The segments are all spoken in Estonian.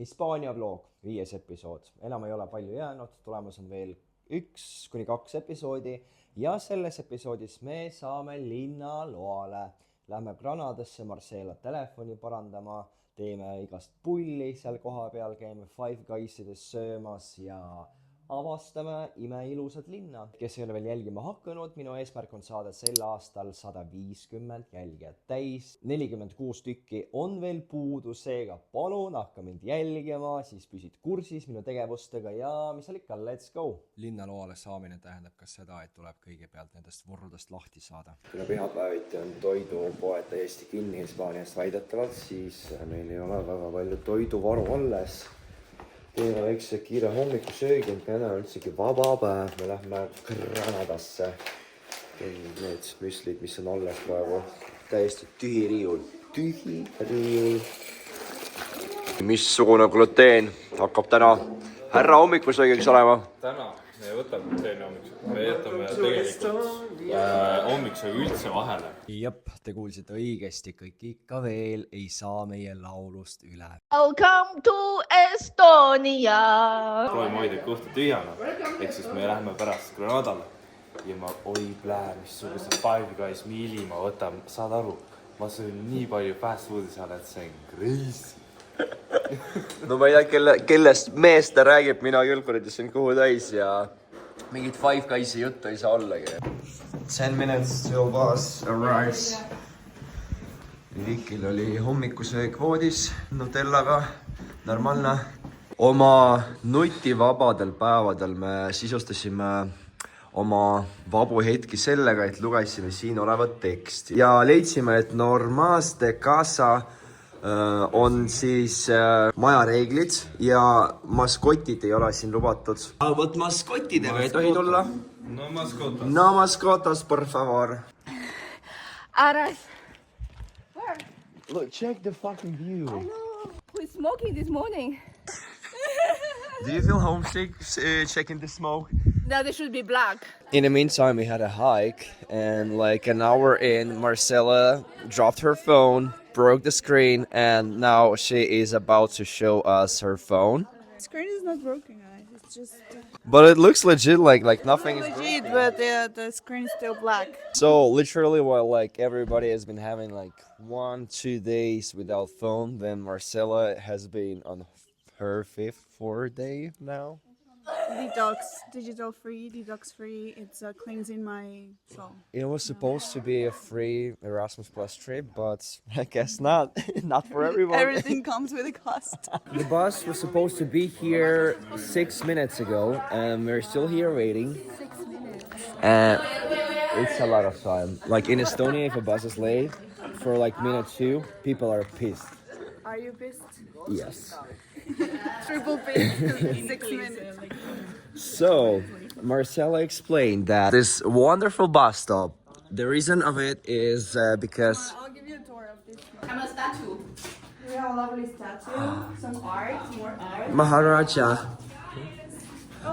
Hispaania vlog, 5. episood. Enam ei ole palju jäänud, tulemas on veel 1-2 episoodi ja selles episoodis me saame linnaloale. Lähme Granadasse Marcela telefoni parandama, teeme igast pulli seal kohapeal, käime Five Guysides söömas ja avastame imeilusat linna. Kes ei ole veel jälgima hakanud, minu eesmärk on saada sel aastal 150 jälgijat täis. 46 tükki on veel puudu, seega palun hakka mind jälgima, siis püsid kursis minu tegevustega ja mis seal ikka, let's go! Linnaloale saamine tähendab ka seda, et tuleb kõigepealt nendest vorrudest lahti saada. Kuna pühapäeviti on toidupoed täiesti kinni Hispaaniast väidetavalt, siis meil ei ole väga palju toiduvaru alles. Teeme väikse kiire hommikusöögi, et täna on üldsegi vaba päev. Me lähme Granadasse. Need müslid, mis on alles praegu. Täiesti tühi riiul. Tühi riiul. Missugune gluteen hakkab täna härra hommikusöögiks olema? Täna me võtame gluteeni hommikusöögi. Me jätame tegelikult hommikusöögi üldse vahele. Jep, te kuulsite õigesti, kõik ikka veel ei saa meie laulust üle. Welcome to Estonia! Proovime hoida kõhtu tühjana. Ehk siis me läheme pärast Granadale. Ja oi plää, missuguse Five Guys miili ma võtan. Saad aru, ma söön nii palju fast foodi seal, et see on crazy. No ma ei tea, kellest meest ta räägib, mina küll kuradi söön kõhu täis ja mingit Five Guysi juttu ei saa ollagi. 10 minutes till bus arrives. Vikil oli hommikusöök voodis Nutellaga, normaalne. Oma nutivabadel päevadel me sisustasime oma vabu hetki sellega, et lugesime siin olevat teksti. Ja leidsime, et Normas de Casa on siis majareeglid ja maskotid ei ole siin lubatud. Vot maskotidega ei tohi tulla. No mascotas. No mascotas, por favor. Aras, Look, check the fucking view. who is smoking this morning? Do you feel homesick checking the smoke? No, they should be black. In the meantime, we had a hike and like an hour in, Marcela dropped her phone, broke the screen, and now she is about to show us her phone. The screen is not broken, guys. It's just But it looks legit, like nothing is broken. legit, but the screen is still black. So literally while like everybody has been having like 1-2 days without phone, then Marcela has been on her 4th day now. Detox, digital free, detox free. It's cleansing my soul. It was supposed to be a free Erasmus Plus trip, but I guess not. Not for everyone. Everything comes with a cost. The bus was supposed to be here 6 minutes ago, and we're still here waiting. 6 minutes. And it's a lot of time. Like in Estonia, if a bus is late for like minute 2, people are pissed. Are you pissed? Yes. Triple pissed. 6 minutes. So, Marcela explained that this wonderful bus stop, the reason of it is because I'll give you a tour of this. I'm a statue. We have a lovely statue, some art, more art. Maharaja.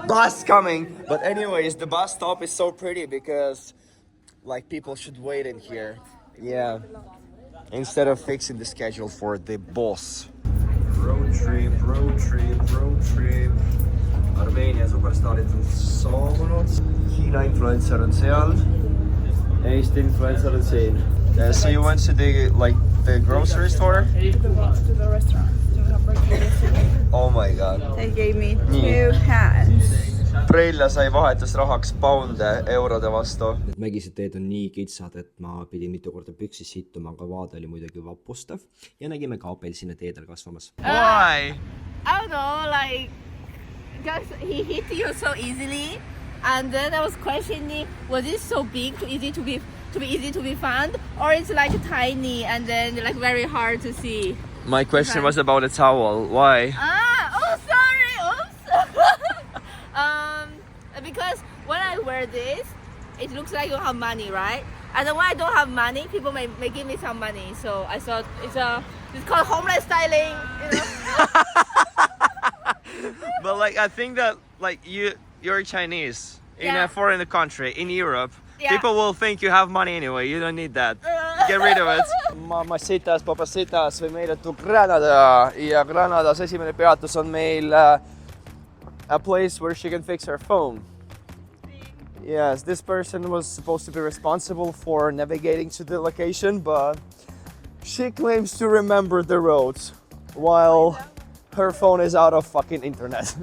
Bus coming! But anyways, the bus stop is so pretty because like people should wait in here. Yeah. Instead of fixing the schedule for the boss. Road trip, road trip, road trip. Armeenia superstaarid on saabunud. Hiina influencer on seal. Eesti influencer on siin. So you went to the grocery store? To the restaurant. To have breakfast. Oh my god. They gave me 2 hands. Preilla sai vahetusrahaks pounde eurode vastu. Need mägised teed on nii kitsad, et ma pidin mitu korda püksis sittuma, aga vaade oli muidugi vapustav. Ja nägime ka apelsine teedel kasvamas. Why? I don't know, like, because he hit you so easily, and then I was questioning, was it so big, too easy to be easy to be found, or it's like tiny and then like very hard to see? My question was about a towel. Why? Sorry, oops. Because when I wear this, it looks like you have money, right? And then when I don't have money, people may give me some money. So I thought it's called homeless styling, you know? But like I think that like you're Chinese in Yeah. a foreign country in Europe. Yeah. People will think you have money anyway. You don't need that. Get rid of it. Mamacitas, papacitas, we made it to Granada. Ja Granadas esimene peatus on meil a place where she can fix her phone. Yes, this person was supposed to be responsible for navigating to the location, but she claims to remember the roads while her phone is out of fucking internet.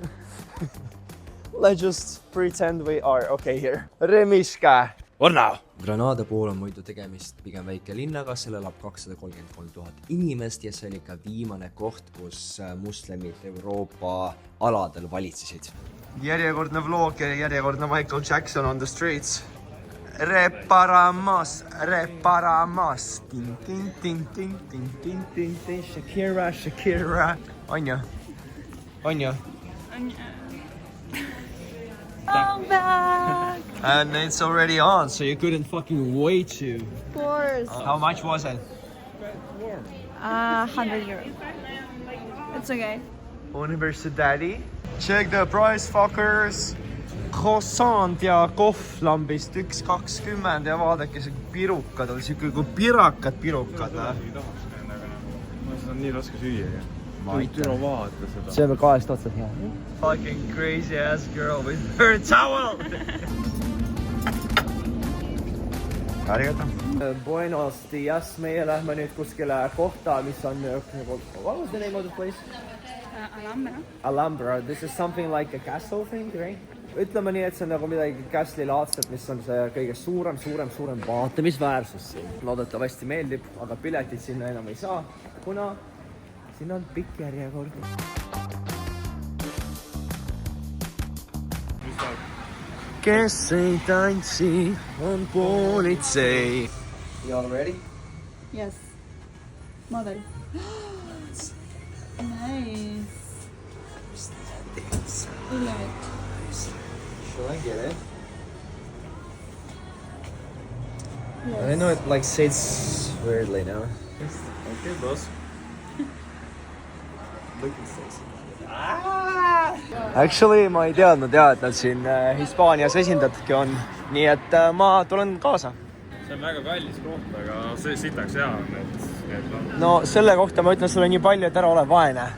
Let's just pretend we are okay here. Remishka. Ornau! Granada pool on muidu tegemist pigem väike linnaga, seal elab 233 000 inimest ja see oli ka viimane koht, kus moslemid Euroopa aladel valitsesid. Järjekordne vlog ja järjekordne Michael Jackson on the streets. Reparamas. Tin, tin, tin, tin, tin, tin, tin, tin. Shakira. Anja. I'm back. And it's already on, so you couldn't fucking wait to. Of course. How much was it? 100 euros. It's okay. Universidadi. Check the price, fuckers. Croissant ja kohv lambist 1,20 ja vaadake see pirukad on siuke kui pirukad. Seda on nii raske süüa. Türo vaata seda. See on kahest otsast hea. Fucking crazy ass girl with her towel. Arigato. Buenos dias, meie lähme nüüd kuskile kohta, mis on what was the name of the place? Alhambra. This is something like a castle thing, right? Ütleme nii, et see on nagu midagi Castle-laadset, mis on see kõige suurem vaatamisväärsus siin. Loodetavasti meeldib, aga piletid sinna enam ei saa, kuna siin on pikk järjekord. Kes ei tantsi, on politsei. You all ready? Yes. Mother. Nice. I love it. Should I get it? Yes. I know it like sits weirdly now. Okay, boss. Actually, ma ei teadnud et nad siin Hispaanias esindatudki on. Nii et ma tulen kaasa. See on väga kallis koht, aga see sitaks hea on, et No selle kohta ma ütlen sulle nii palju, et ära ole vaene.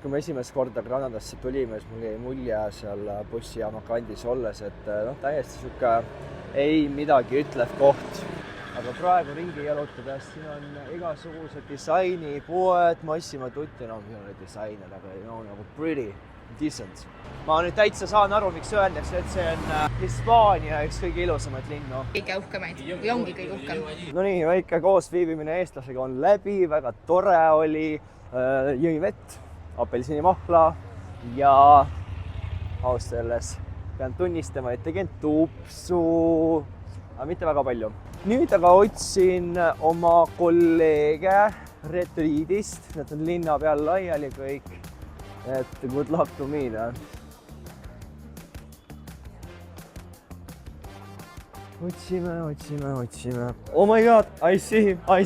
Kui me esimest korda Granadasse tulime, siis mul jäi mulje seal bussijaama kandis olles, et täiesti siuke ei midagi ütlev koht. Aga praegu ringi jalutades siin on igasugused disainipoed, Massimo Dutti, mis on disainer, aga nagu pretty, decent. Ma nüüd täitsa saan aru, miks öeldakse, et see on Hispaania üks kõige ilusamaid linnu. Kõige uhkemaid või ongi kõige uhkem. No nii, väike koosviibimine eestlasega on läbi, väga tore oli, jõi vett, apelsinimahla ja ausalt öeldes pean tunnistama, et tegin tupsu, aga mitte väga palju. Nüüd aga otsin oma kolleege retriidist, nad on linna peal laiali kõik, et good luck to me. Otsime. Oh my god, I see him. What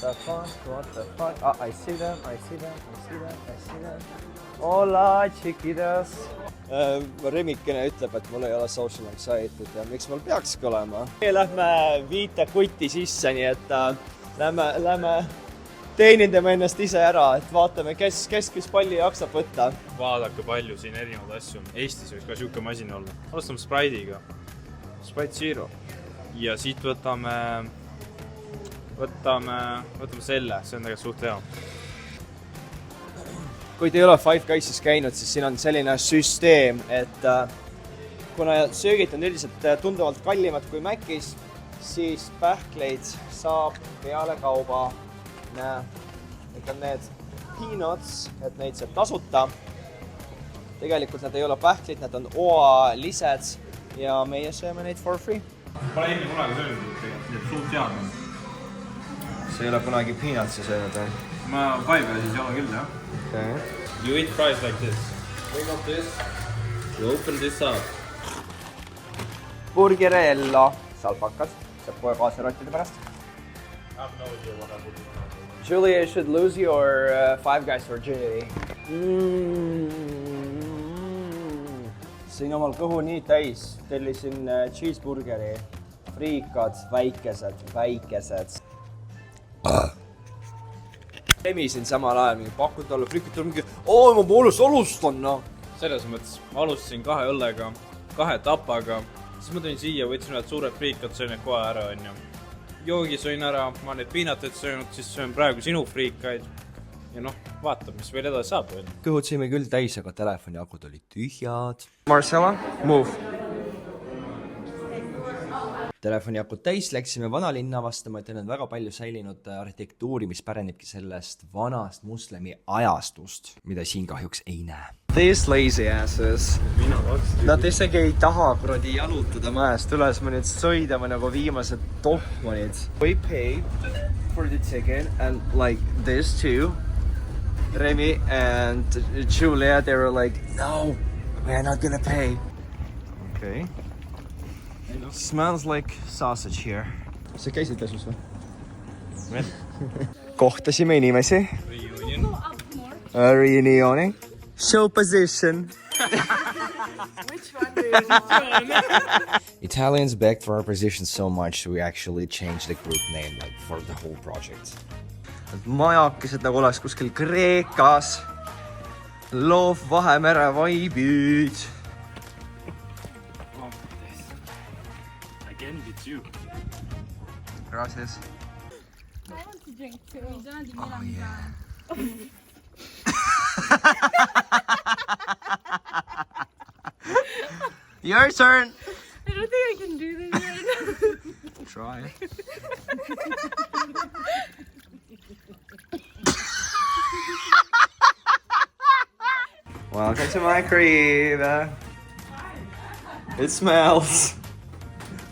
the fuck? I see them. Hola, chiquitas. Remikene ütleb, et mul ei ole social anxiety ja miks mul peakski olema. Me lähme 5 kutti sisse, nii et lähme teenindame ennast ise ära, et vaatame, kes palli jaksab võtta. Vaadake palju siin erinevaid asju on. Eestis võiks ka siuke masin olla. Alustame Sprite'iga. Sprite Zero. Ja siit võtame selle, see on tegelikult suht hea. Kui te ei ole Five Guys'is käinud, siis siin on selline süsteem, et kuna söögid on üldiselt tunduvalt kallimad kui Mac'is, siis pähkleid saab peale kauba. Need on need peanuts, et neid saab tasuta. Tegelikult nad ei ole pähklid, nad on oalised ja meie sööme neid for free. Pole enne kunagi söönud tegelikult, nii suht head on. See ei ole kunagi peanutsi söönud või? Ma Five Guys'is ei ole küll, jah. Okay. You eat fries like this. Bring up this. You open this up. Burgerello. Salpakas. Saab kohe kaasa rottide pärast. I have no idea what I would do. Julia, you should lose your Five Guys virginity. sõin omal kõhu nii täis, tellisin cheeseburgeri, friikad, väikesed. Emisin samal ajal mingi pakkud talle friikad, mingi ma poolest alustan, noh. Selles mõttes, ma alustasin 2 õllega, 2 tapaga, siis ma tõin siia, võtsin need suured friikad, sõin need kohe ära, onju. Joogi sõin ära, ma need piinateid söönud, siis söön praegu sinu friikaid. Ja noh, vaatame, mis veel edasi saab. Kõhud sõime küll täis, aga telefoni akud olid tühjad. Marcella, move! Telefoni akud täis, läksime vanalinna vastama, et on väga palju säilinud arhitektuuri, mis pärenebki sellest vanast muslemi ajastust, mida siin kahjuks ei näe. These lazy asses. Nad isegi ei taha kuradi jalutada mäest üles, me nüüd sõidame nagu viimased tohmanid. We paid for the ticket and like this too. Remy and Julia, they were like, no, we're not gonna pay. Okay. Smells like sausage here. Sa käisid pesus või? Kohtasime inimesi. Reunioni. Show position. Which one do you Italians begged for our position so much we actually changed the group name like for the whole project. Majakesed nagu oleks kuskil Kreekas. Loov Vahemere vaibid. Again with you. Gracias. I want to drink too. Oh yeah. Your turn. I don't think I can do this right now. Try. Welcome to my crib. It smells.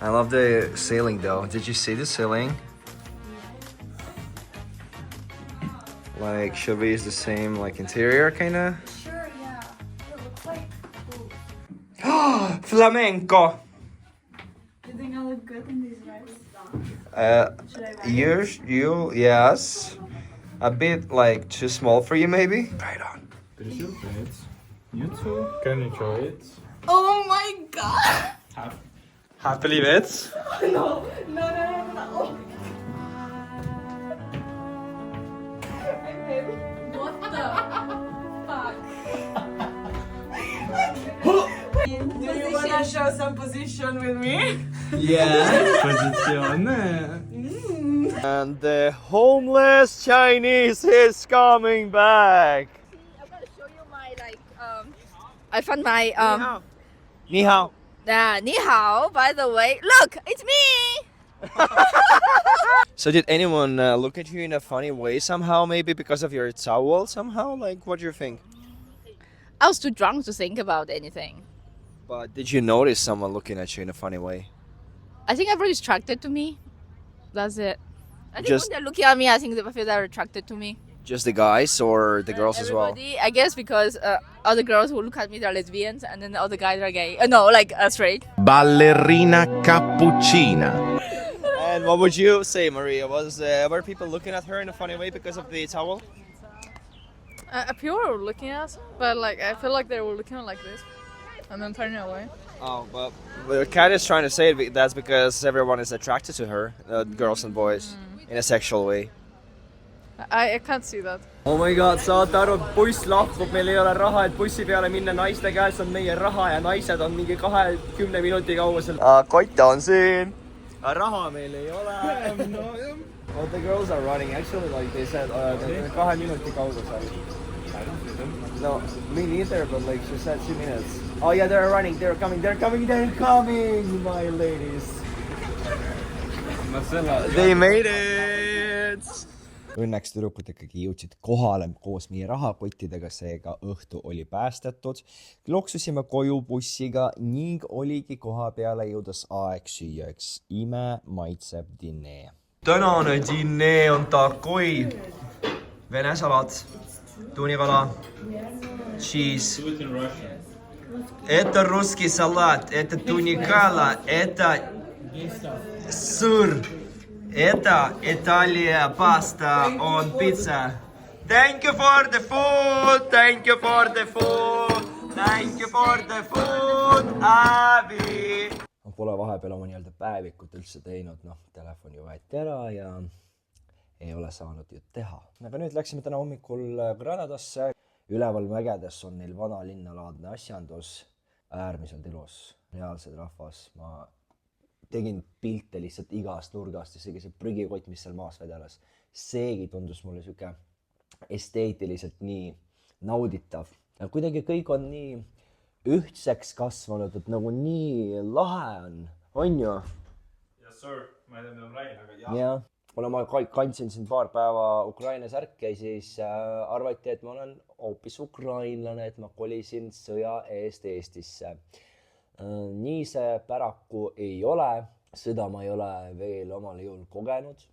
I love the ceiling though. Did you see the ceiling? Like, should we use the same like interior kinda? Sure, yeah. It looks like cool. Flamenco. You think I look good in these lights? Should I wear You, yes. A bit like too small for you maybe? Right on. There's your bed. You too can enjoy it. Oh my god! Happily bits. No. What the fuck? Do you want to show some position with me? Yeah. Posizione. And the homeless Chinese is coming back. I'm gonna show you my I found my Ni hao. ni hao. By the way, look, it's me. So did anyone look at you in a funny way somehow, maybe because of your towel somehow? Like, what do you think? I was too drunk to think about anything. But did you notice someone looking at you in a funny way? I think everybody's attracted to me. That's it. I think Just- when they're looking at me, I think they feel they're attracted to me. Just the guys or the girls as well? Everybody, I guess because other girls who look at me, they're lesbians, and then the other guys are gay. No, like straight. Ballerina cappuccina. And what would you say, Maria? Were people looking at her in a funny way because of the towel? People were looking at us, but like I feel like they were looking at like this, and then turning away. Oh, but the cat is trying to say that's because everyone is attracted to her, girls and boys, in a sexual way. I can't see that. Oh my god, saate aru, et buss lahkub, meil ei ole raha, et bussi peale minna, naiste käes on meie raha ja naised on mingi 20 minuti kaugusel. Kott on siin. Raha meil ei ole. Well, the girls are running, actually, like they said, 2 minuti kaugusel. No, me neither, but like she said 2 minutes. Oh yeah, they're running, they're coming, my ladies. They made it! Õnneks tüdrukud ikkagi jõudsid kohale koos meie rahakottidega, seega õhtu oli päästetud. Loksusime koju bussiga ning oligi koha peale jõudes aeg süüa üks maitsev dinee. Tänane dinee on takoi, vene salat, tuunikala, cheese. Это русский салат, это туникала, это сыр. Это Italia pasta on pizza. Thank you for the food. Thank you for the food, Abby! Ma pole vahepeal oma nii-öelda päevikut üldse teinud, noh, telefoni võeti ära ja ei ole saanud ju teha. Aga nüüd läksime täna hommikul Granadasse. Üleval mägedes on neil vanalinnalaadne asjandus. Äärmiselt ilus, reaalsed rahvas. Ma tegin pilte lihtsalt igast nurgast, isegi see prügikott, mis seal maas vedeles. Seegi tundus mulle siuke esteetiliselt nii nauditav. Ja kuidagi kõik on nii ühtseks kasvanud, et nagu nii lahe on ju? Yes, sir. Ma ei tea, mida on räägin, aga jah. Ja, kuna ma kandsin siin paar päeva Ukraina särke, siis arvati, et ma olen hoopis ukrainlane, et ma kolisin sõja eest Eestisse. Nii see päraku ei ole, sõda ma ei ole veel omal jõul kogenud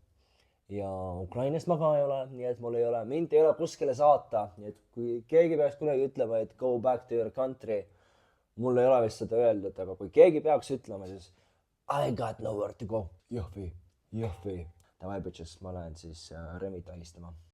ja Ukrainast ma ka ei ole, nii et mul ei ole, mind ei ole kuskile saata, nii et kui keegi peaks kunagi ütlema, et go back to your country, mul ei ole vist seda öeldud, aga kui keegi peaks ütlema, siis I got nowhere to go. Jõhvi. Davai, bitches, ma lähen siis Remit alistama.